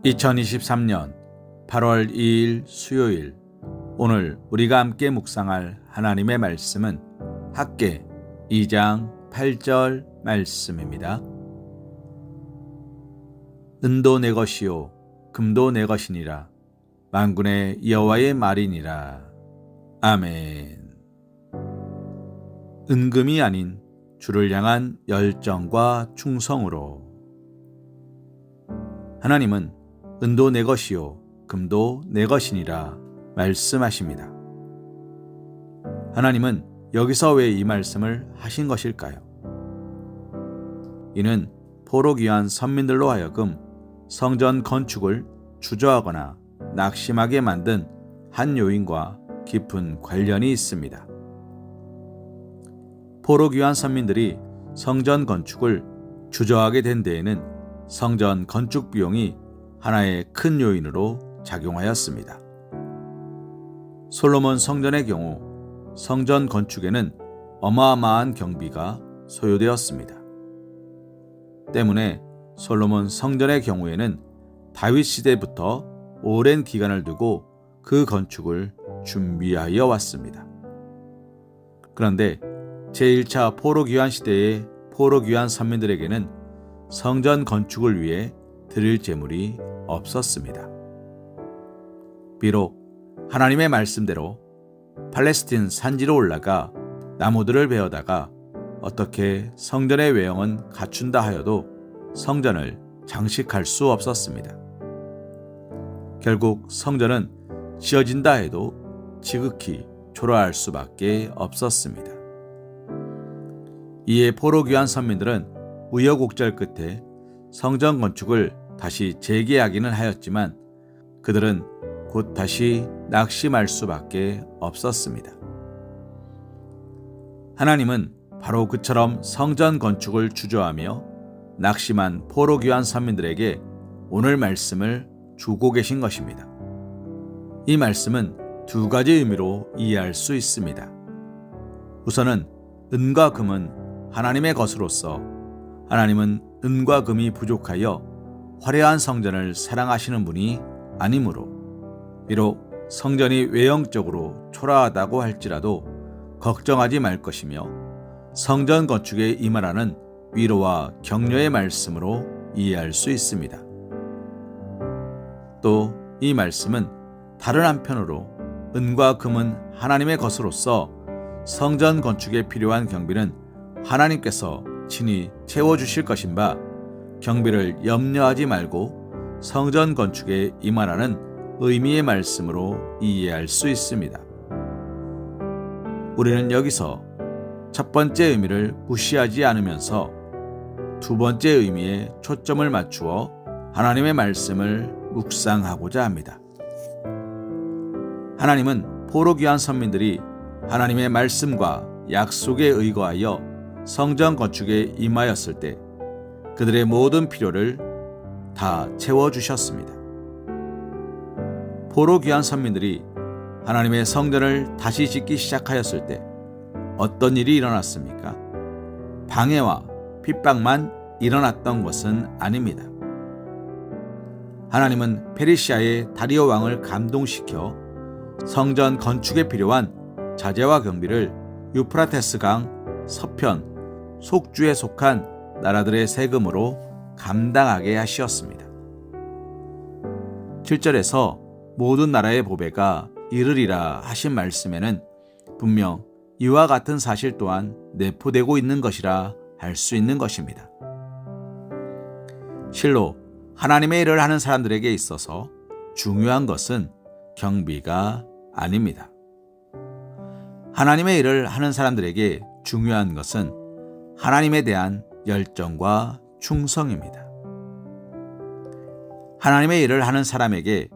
2023년 8월 2일 수요일, 오늘 우리가 함께 묵상할 하나님의 말씀은 학개 2장 8절 말씀입니다. 은도 내 것이요 금도 내 것이니라. 만군의 여호와의 말이니라. 아멘. 은금이 아닌 주를 향한 열정과 충성으로. 하나님은 은도 내 것이요 금도 내 것이니라 말씀하십니다. 하나님은 여기서 왜 이 말씀을 하신 것일까요? 이는 포로 귀한 선민들로 하여금 성전 건축을 주저하거나 낙심하게 만든 한 요인과 깊은 관련이 있습니다. 포로 귀한 선민들이 성전 건축을 주저하게 된 데에는 성전 건축 비용이 하나의 큰 요인으로 작용하였습니다. 솔로몬 성전의 경우 성전 건축에는 어마어마한 경비가 소요되었습니다. 때문에 솔로몬 성전의 경우에는 다윗 시대부터 오랜 기간을 두고 그 건축을 준비하여 왔습니다. 그런데 제1차 포로 귀환 시대의 포로 귀환 선민들에게는 성전 건축을 위해 드릴 제물이 없었습니다. 비록 하나님의 말씀대로 팔레스틴 산지로 올라가 나무들을 베어다가 어떻게 성전의 외형은 갖춘다 하여도 성전을 장식할 수 없었습니다. 결국 성전은 지어진다 해도 지극히 초라할 수밖에 없었습니다. 이에 포로 귀환 선민들은 우여곡절 끝에 성전 건축을 다시 재개하기는 하였지만 그들은 곧 다시 낙심할 수밖에 없었습니다. 하나님은 바로 그처럼 성전 건축을 주저하며 낙심한 포로 귀환 선민들에게 오늘 말씀을 주고 계신 것입니다. 이 말씀은 두 가지 의미로 이해할 수 있습니다. 우선은 은과 금은 하나님의 것으로서 하나님은 은과 금이 부족하여 화려한 성전을 사랑하시는 분이 아니므로 비록 성전이 외형적으로 초라하다고 할지라도 걱정하지 말 것이며 성전 건축에 임하라는 위로와 격려의 말씀으로 이해할 수 있습니다. 또 이 말씀은 다른 한편으로 은과 금은 하나님의 것으로서 성전 건축에 필요한 경비는 하나님께서 친히 채워주실 것인 바 경비를 염려하지 말고 성전 건축에 임하라는 의미의 말씀으로 이해할 수 있습니다. 우리는 여기서 첫 번째 의미를 무시하지 않으면서 두 번째 의미에 초점을 맞추어 하나님의 말씀을 묵상하고자 합니다. 하나님은 포로 귀한 선민들이 하나님의 말씀과 약속에 의거하여 성전 건축에 임하였을 때 그들의 모든 필요를 다 채워주셨습니다. 포로 귀한 선민들이 하나님의 성전을 다시 짓기 시작하였을 때 어떤 일이 일어났습니까? 방해와 핍박만 일어났던 것은 아닙니다. 하나님은 페르시아의 다리오 왕을 감동시켜 성전 건축에 필요한 자재와 경비를 유프라테스 강 서편 속주에 속한 나라들의 세금으로 감당하게 하시었습니다. 7절에서 모든 나라의 보배가 이르리라 하신 말씀에는 분명 이와 같은 사실 또한 내포되고 있는 것이라 할 수 있는 것입니다. 실로 하나님의 일을 하는 사람들에게 있어서 중요한 것은 경비가 아닙니다. 하나님의 일을 하는 사람들에게 중요한 것은 하나님에 대한 열정과 충성입니다. 하나님의 일을 하는 사람에게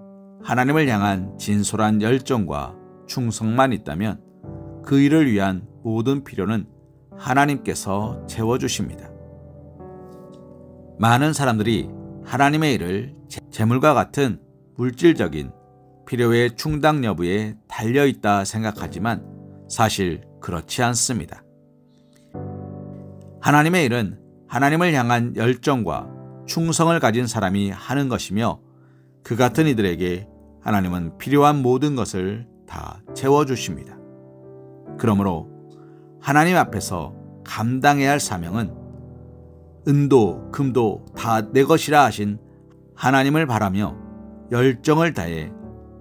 하나님을 향한 진솔한 열정과 충성만 있다면 그 일을 위한 모든 필요는 하나님께서 채워주십니다. 많은 사람들이 하나님의 일을 재물과 같은 물질적인 필요의 충당 여부에 달려있다 생각하지만 사실 그렇지 않습니다. 하나님의 일은 하나님을 향한 열정과 충성을 가진 사람이 하는 것이며 그 같은 이들에게 하나님은 필요한 모든 것을 다 채워주십니다. 그러므로 하나님 앞에서 감당해야 할 사명은 은도 금도 다 내 것이라 하신 하나님을 바라며 열정을 다해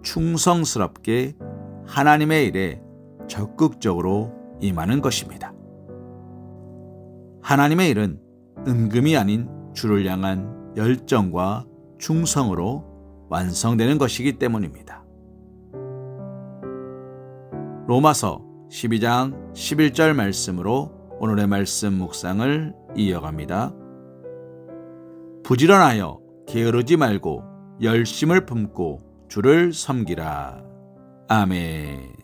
충성스럽게 하나님의 일에 적극적으로 임하는 것입니다. 하나님의 일은 은금이 아닌 주를 향한 열정과 충성으로 완성되는 것이기 때문입니다. 로마서 12장 11절 말씀으로 오늘의 말씀 묵상을 이어갑니다. 부지런하여 게으르지 말고 열심을 품고 주를 섬기라. 아멘.